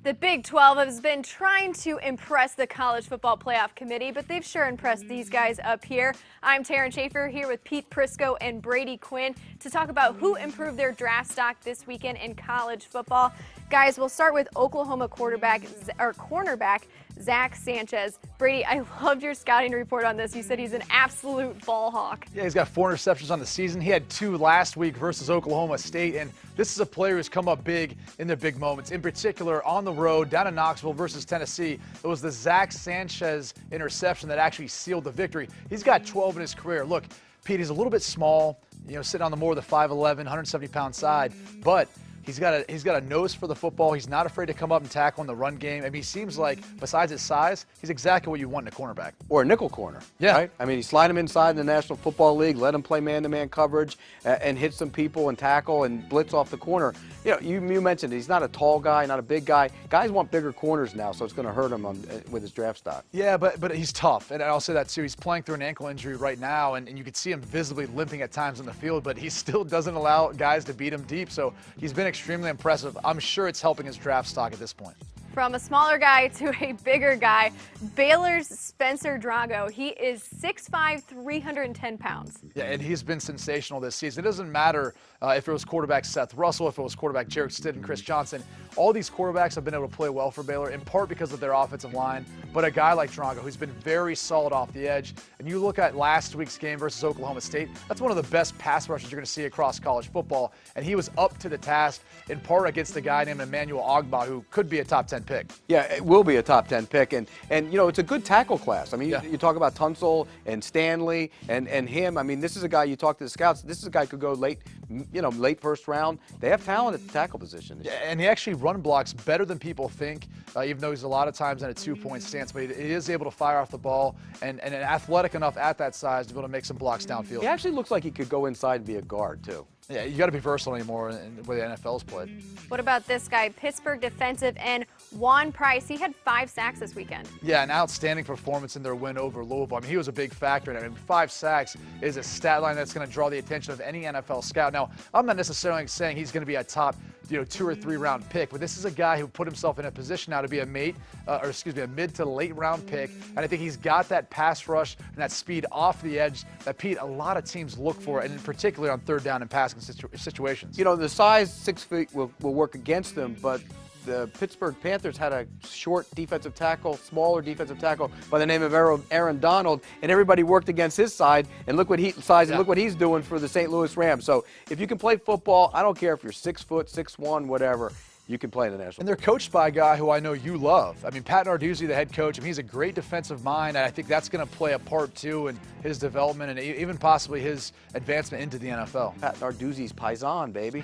The Big 12 has been trying to impress the College Football Playoff Committee, but they've sure impressed these guys up here. I'm Taryn Schaefer here with Pete Prisco and Brady Quinn to talk about who improved their draft stock this weekend in college football. Guys, we'll start with Oklahoma cornerback Zach Sanchez. Brady, I loved your scouting report on this. You said he's an absolute ball hawk. Yeah, he's got 4 interceptions on the season. He had 2 last week versus Oklahoma State, and this is a player who's come up big in their big moments. In particular, on the road, down in Knoxville versus Tennessee, it was the Zach Sanchez interception that actually sealed the victory. He's got 12 in his career. Look, Pete, he's a little bit small, sitting on the more of the 5'11", 170-pound side, but he's got a nose for the football. He's not afraid to come up and tackle in the run game. I mean, he seems like, besides his size, he's exactly what you want in a cornerback. Or a nickel corner. Yeah. Right? I mean, you slide him inside in the National Football League, let him play man-to-man coverage, and hit some people and tackle and blitz off the corner. You mentioned he's not a tall guy, not a big guy. Guys want bigger corners now, so it's going to hurt him with his draft stock. Yeah, but he's tough, and I'll say that too. He's playing through an ankle injury right now, and you can see him visibly limping at times on the field, but he still doesn't allow guys to beat him deep, so he's been extremely impressive. I'm sure it's helping his draft stock at this point. From a smaller guy to a bigger guy, Baylor's Spencer Drago. He is 6'5", 310 pounds. Yeah, and he's been sensational this season. It doesn't matter if it was quarterback Seth Russell, if it was quarterback Jarrett Stidham, Chris Johnson. All these quarterbacks have been able to play well for Baylor, in part because of their offensive line. But a guy like Drago, who's been very solid off the edge, and you look at last week's game versus Oklahoma State, that's one of the best pass rushes you're going to see across college football. And he was up to the task, in part against a guy named Emmanuel Ogbah, who could be a top 10 pick. Yeah, it will be a top 10 pick, and it's a good tackle class. I mean, you talk about Tunsil and Stanley and him. I mean, this is a guy, you talk to the scouts, this is a guy who could go late first round. They have talent at the tackle position. Yeah, and he actually run blocks better than people think, even though he's a lot of times in a 2-point stance, but he is able to fire off the ball and athletic enough at that size to be able to make some blocks downfield. He actually looks like he could go inside and be a guard, too. Yeah, you got to be versatile anymore in the way the NFL's played. What about this guy, Pittsburgh defensive end Juan Price? He had 5 sacks this weekend. Yeah, an outstanding performance in their win over Louisville. I mean, he was a big factor. I mean, 5 sacks is a stat line that's going to draw the attention of any NFL scout. Now, I'm not necessarily saying he's going to be a top 2 or 3 round pick, but this is a guy who put himself in a position now to be a mid to late round pick, and I think he's got that pass rush and that speed off the edge that, Pete, a lot of teams look for, and in particular on third down and passing situations. The size 6 feet will work against them, but the Pittsburgh Panthers had a short defensive tackle, smaller defensive tackle by the name of Aaron Donald, and everybody worked against his side. And look what look what he's doing for the St. Louis Rams. So if you can play football, I don't care if you're 6 foot, 6'1", whatever. You can play in the national. And they're coached by a guy who I know you love. I mean, Pat Narduzzi, the head coach, I mean, he's a great defensive mind, and I think that's going to play a part, too, in his development and even possibly his advancement into the NFL. Pat Narduzzi's paisan, baby.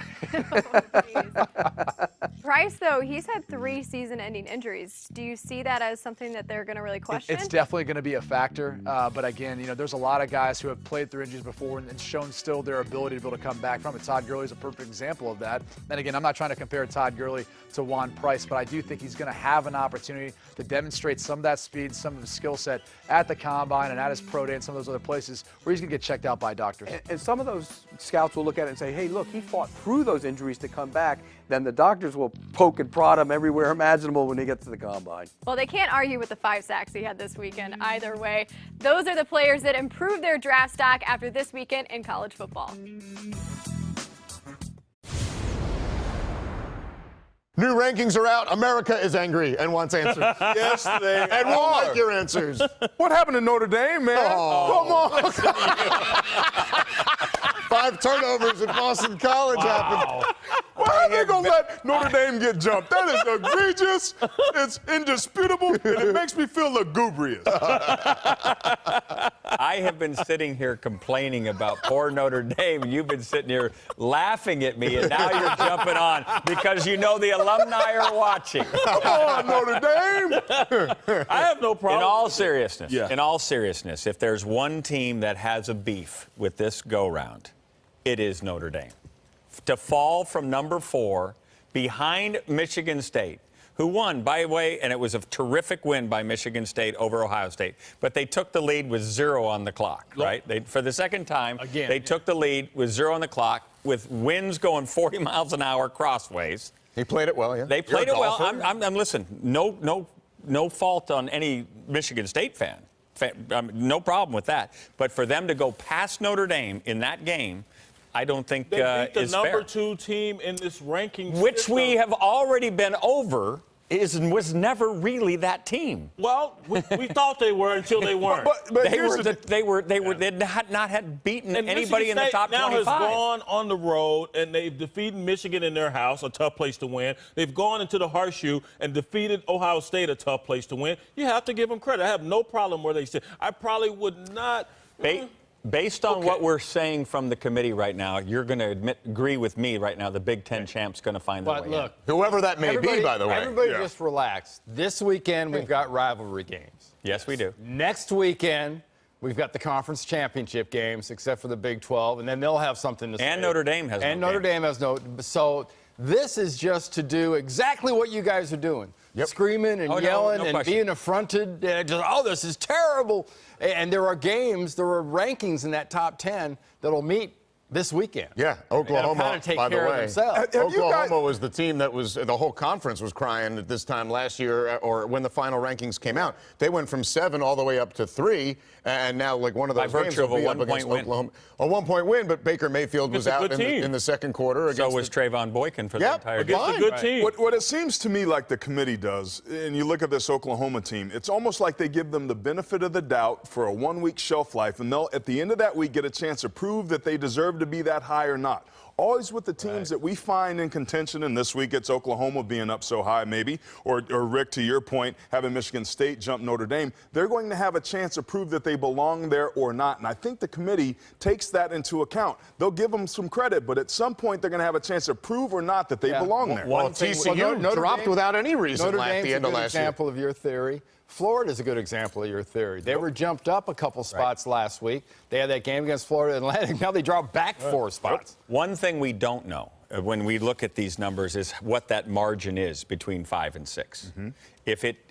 Price, though, he's had 3 season-ending injuries. Do you see that as something that they're going to really question? It's definitely going to be a factor. But again, there's a lot of guys who have played through injuries before and shown still their ability to be able to come back from it. Todd Gurley is a perfect example of that. And again, I'm not trying to compare Todd Gurley to Juan Price, but I do think he's going to have an opportunity to demonstrate some of that speed, some of his skill set at the combine and at his pro day and some of those other places where he's going to get checked out by doctors. And some of those scouts will look at it and say, hey, look, he fought through those injuries to come back. Then the doctors will poke and prod him everywhere imaginable when he gets to the combine. Well, they can't argue with the 5 sacks he had this weekend either way. Those are the players that improved their draft stock after this weekend in college football. New rankings are out. America is angry and wants answers. Yes, they And won't like your answers. What happened to Notre Dame, man? Oh. Come on. 5 turnovers at Boston College happened. Why are they going to let Notre Dame get jumped? That is egregious. It's indisputable, and it makes me feel lugubrious. I have been sitting here complaining about poor Notre Dame, and you've been sitting here laughing at me, and now you're jumping on because you know the alumni are watching. Come on, Notre Dame. I have no problem. In all seriousness, if there's one team that has a beef with this go-round, it is Notre Dame. To fall from number 4 behind Michigan State, who won, by the way, and it was a terrific win by Michigan State over Ohio State. But they took the lead with 0 on the clock, right? For the second time, they took the lead with 0 on the clock, with winds going 40 miles an hour crossways. He played it well, yeah. They played it well. I'm listen. No fault on any Michigan State fan. No problem with that. But for them to go past Notre Dame in that game, I don't think they beat the is number fair. 2 team in this ranking Which system. we have already been over. Was never really that team. Well, we thought they were until they weren't. But They had not had beaten And anybody in the top now 25. has gone on the road, and they've defeated Michigan in their house, a tough place to win. They've gone into the horseshoe and defeated Ohio State, a tough place to win. You have to give them credit. I have no problem where they sit. I probably would not. Based on what we're saying from the committee right now, you're going to agree with me right now. The Big Ten champ's going to find their way But look, Whoever that may be, by the way. Everybody Yeah. just relax. This weekend, we've got rivalry games. in. Yes, we do. Next weekend, we've got the conference championship games, except for the Big 12, and then they'll have something to say. And Notre Dame has And no Notre game. Dame has no. So this is just to do exactly what you guys are doing. Screaming and Oh, no, yelling no and question. being affronted. This is terrible. And there are rankings in that top 10 that'll meet this weekend. Yeah, They'll Oklahoma, kind of take by the care of way. themselves. Oklahoma was the team that was, the whole conference was crying at this time last year, or when the final rankings came out. They went from 7 all the way up to 3, and now like one of those By games virtue of will a be up 1 against point win. Oklahoma. A 1-point win, but Baker Mayfield was It's a out good team. in the second quarter. So against was Trayvon Boykin for the Yep. entire Against game. a good team. What it seems to me like the committee does, and you look at this Oklahoma team, it's almost like they give them the benefit of the doubt for a 1-week shelf life, and they'll, at the end of that week, get a chance to prove that they deserve to be that high or not. Always with the teams that we find in contention, and this week it's Oklahoma being up so high maybe, or Rick, to your point, having Michigan State jump Notre Dame, they're going to have a chance to prove that they belong there or not. And I think the committee takes that into account. They'll give them some credit, but at some point they're going to have a chance to prove or not that they belong there. Well, TCU dropped without any reason Notre at Dame's the end a of good last year. example of your theory. Florida's a good example of your theory. They were jumped up a couple spots last week. They had that game against Florida Atlantic. Now they dropped back 4 spots. One thing we don't know when we look at these numbers is what that margin is between 5 and 6.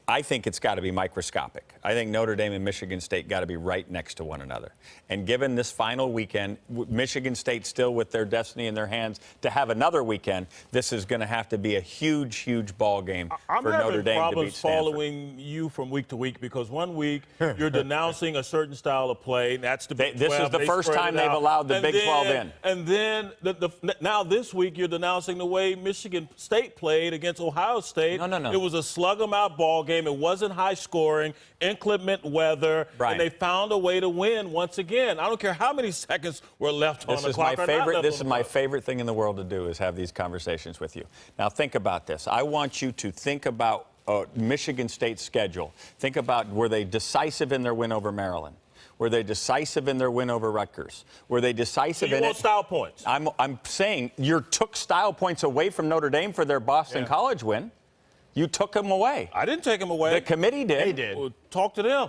I think it's got to be microscopic. I think Notre Dame and Michigan State got to be right next to one another. And given this final weekend, Michigan State still with their destiny in their hands to have another weekend, this is going to have to be a huge, huge ball game I'm for Notre Dame to beat problems Stanford. following you from week to week because 1 week you're denouncing a certain style of play. That's the Big 12. This is the They first spread time it they've out. allowed the And Big 12 then- in. And then now this week you're denouncing the way Michigan State played against Ohio State. No. It was a slug-em-out ball game. It wasn't high scoring, inclement weather, Right. and they found a way to win once again. I don't care how many seconds were left on This the is clock. my or not favorite. left This on is the my clock. favorite thing in the world to do is have these conversations with you. Now think about this. I want you to think about Michigan State's schedule. Think about were they decisive in their win over Maryland? Were they decisive in their win over Rutgers? Were they decisive So you in want it? style points. I'm saying you took style points away from Notre Dame for their Boston College win. You took them away. I didn't take them away. The committee did. They did. Well, talk to them.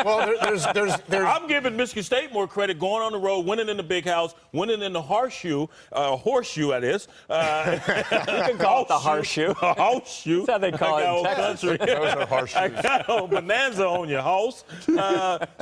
Well, there's I'm giving Michigan State more credit going on the road, winning in the big house, winning in the horseshoe that is. You can call it the horseshoe. Horseshoe. That's how they call it in Old Texas. country. Those are horseshoes. I got a bonanza on your house.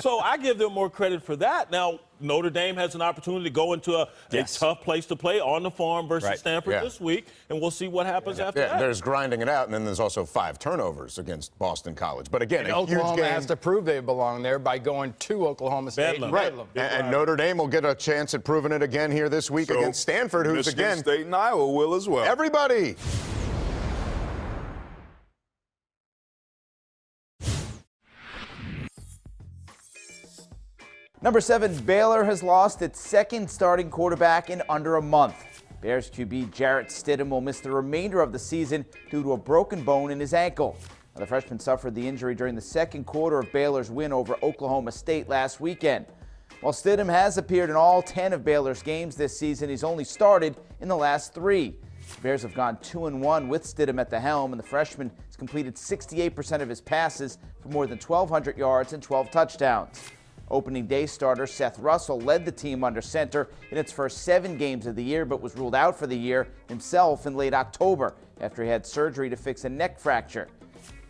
So I give them more credit for that. Now, Notre Dame has an opportunity to go into a tough place to play on the farm versus Right. Stanford Yeah. this week, and we'll see what happens after that. there's grinding it out, and then there's also 5 turnovers against Boston College. But again, a huge Oklahoma game. has to prove they belong there by going to Oklahoma State. Bedlam. and Right. Bedlam. And Notre Dame will get a chance at proving it again here this week So, against Stanford, who's Michigan again State and Iowa will as well. everybody. Number 7, Baylor has lost its second starting quarterback in under a month. Bears QB Jarrett Stidham will miss the remainder of the season due to a broken bone in his ankle. Now, the freshman suffered the injury during the second quarter of Baylor's win over Oklahoma State last weekend. While Stidham has appeared in all 10 of Baylor's games this season, he's only started in the last 3. The Bears have gone 2-1 with Stidham at the helm, and the freshman has completed 68% of his passes for more than 1,200 yards and 12 touchdowns. Opening day starter Seth Russell led the team under center in its first 7 games of the year, but was ruled out for the year himself in late October after he had surgery to fix a neck fracture.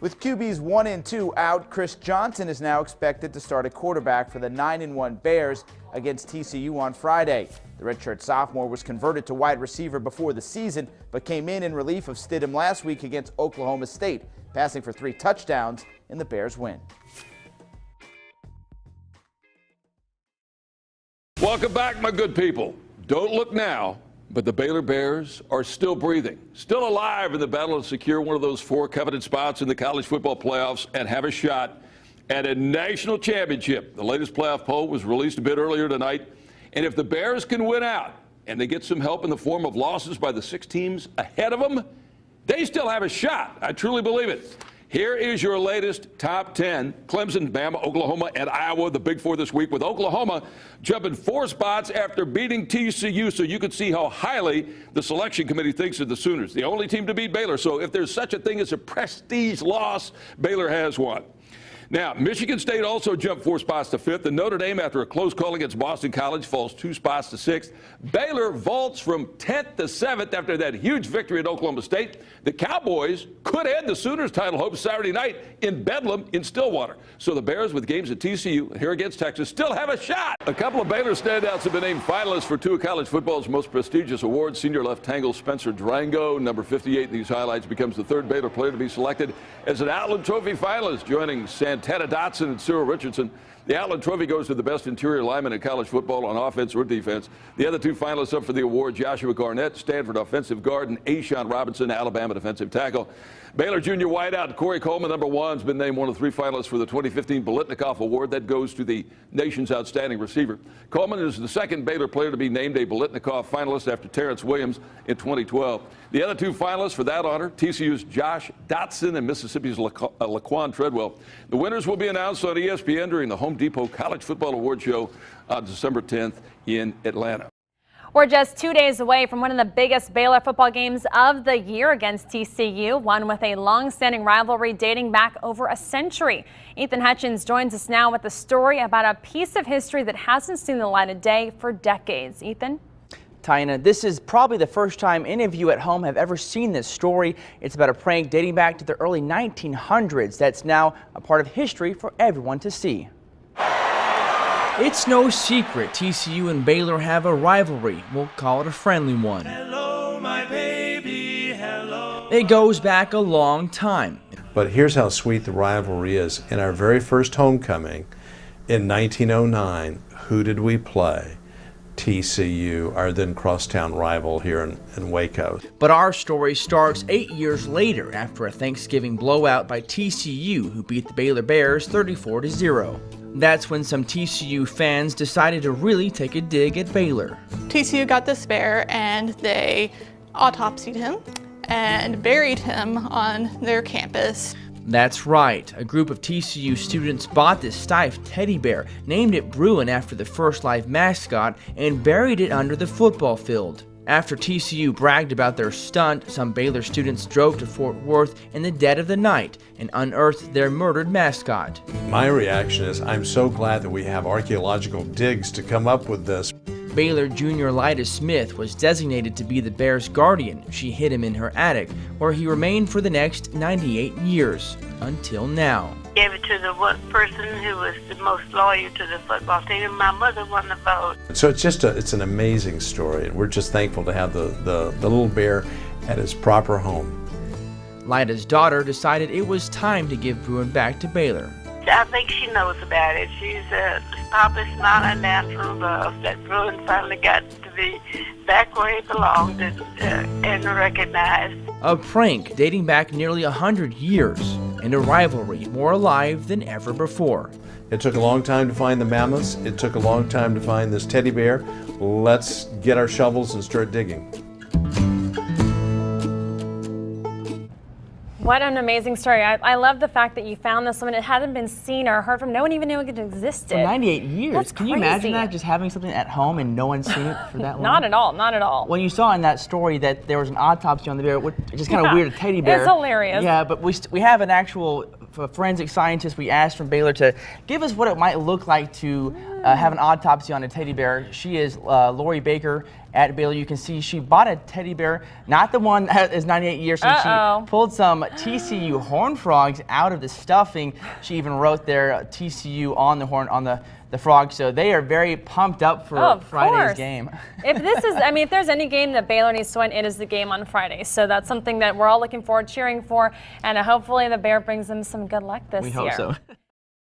With QBs 1 and 2 out, Chris Johnson is now expected to start at quarterback for the 9-1 Bears against TCU on Friday. The redshirt sophomore was converted to wide receiver before the season, but came in relief of Stidham last week against Oklahoma State, passing for 3 touchdowns in the Bears' win. Welcome back, my good people. Don't look now, but the Baylor Bears are still breathing, still alive in the battle to secure one of those 4 coveted spots in the college football playoffs and have a shot at a national championship. The latest playoff poll was released a bit earlier tonight, and if the Bears can win out and they get some help in the form of losses by the 6 teams ahead of them, they still have a shot. I truly believe it. Here is your latest top 10. Clemson, Bama, Oklahoma, and Iowa, the big 4 this week, with Oklahoma jumping 4 spots after beating TCU, so you can see how highly the selection committee thinks of the Sooners. The only team to beat Baylor, so if there's such a thing as a prestige loss, Baylor has one. Now, Michigan State also jumped 4 spots to 5th, and Notre Dame, after a close call against Boston College, falls 2 spots to 6th. Baylor vaults from 10th to 7th after that huge victory at Oklahoma State. The Cowboys could end the Sooners' title hopes Saturday night in Bedlam in Stillwater. So the Bears, with games at TCU and here against Texas, still have a shot. A couple of Baylor standouts have been named finalists for 2 of college football's most prestigious awards. Senior left tackle Spencer Drango, number 58 in these highlights, becomes the 3rd Baylor player to be selected as an Outland Trophy finalist, joining Santana Dotson and Cyril Richardson. The Outland Trophy goes to the best interior lineman in college football on offense or defense. The other 2 finalists up for the award, Joshua Garnett, Stanford offensive guard, and Ashawn Robinson, Alabama defensive tackle. Baylor junior wideout Corey Coleman, number 1, has been named one of 3 finalists for the 2015 Biletnikoff Award. That goes to the nation's outstanding receiver. Coleman is the 2nd Baylor player to be named a Biletnikoff finalist after Terrence Williams in 2012. The other 2 finalists for that honor, TCU's Josh Dotson and Mississippi's Laquan Treadwell. The winners will be announced on ESPN during the Home Depot College Football Award Show on December 10th in Atlanta. We're just 2 days away from one of the biggest Baylor football games of the year against TCU, one with a long-standing rivalry dating back over a century. Ethan Hutchins joins us now with a story about a piece of history that hasn't seen the light of day for decades. Ethan? Tyna, this is probably the first time any of you at home have ever seen this story. It's about a prank dating back to the early 1900s that's now a part of history for everyone to see. It's no secret TCU and Baylor have a rivalry. We'll call it a friendly one. Hello, my baby, hello. It goes back a long time. But here's how sweet the rivalry is. In our very first homecoming in 1909, who did we play? TCU, our then crosstown rival here in Waco. But our story starts 8 years later after a Thanksgiving blowout by TCU, who beat the Baylor Bears 34-0. That's when some TCU fans decided to really take a dig at Baylor. TCU got the spare and they autopsied him and buried him on their campus. That's right. A group of TCU students bought this Steiff teddy bear, named it Bruin after the First Life mascot, and buried it under the football field. After TCU bragged about their stunt, some Baylor students drove to Fort Worth in the dead of the night and unearthed their murdered mascot. My reaction is, I'm so glad that we have archaeological digs to come up with this. Baylor junior Lyda Smith was designated to be the Bears' guardian. She hid him in her attic, where he remained for the next 98 years, until now. Gave it to the one person who was the most loyal to the football team, and my mother won the vote. So it's an amazing story, and we're just thankful to have the little bear at his proper home. Lyda's daughter decided it was time to give Bruin back to Baylor. I think she knows about it. She's Papa's smiling natural love that Bruin finally got to be back where he belonged and recognized. A prank dating back nearly 100 years, and a rivalry more alive than ever before. It took a long time to find the mammoths. It took a long time to find this teddy bear. Let's get our shovels and start digging. What an amazing story. I love the fact that you found this one. It hadn't been seen or heard from. No one even knew it existed. For 98 years. That's Can you imagine that, just having something at home and no one's seen it for that long? Not at all, not at all. When you saw in that story that there was an autopsy on the bear, which is kind of weird, a teddy bear. It's hilarious. Yeah, but we have an actual forensic scientists we asked from Baylor to give us what it might look like to have an autopsy on a teddy bear. She is Lori Baker at Baylor. You can see she bought a teddy bear, not the one that is 98 years. So she pulled some TCU Horned Frogs out of the stuffing. She even wrote their TCU on the horn on the frog. So they are very pumped up for Friday's game. If there's any game that Baylor needs to win, it is the game on Friday. So that's something that we're all looking forward, cheering for, and hopefully the Bear brings them some good luck this year. We hope so.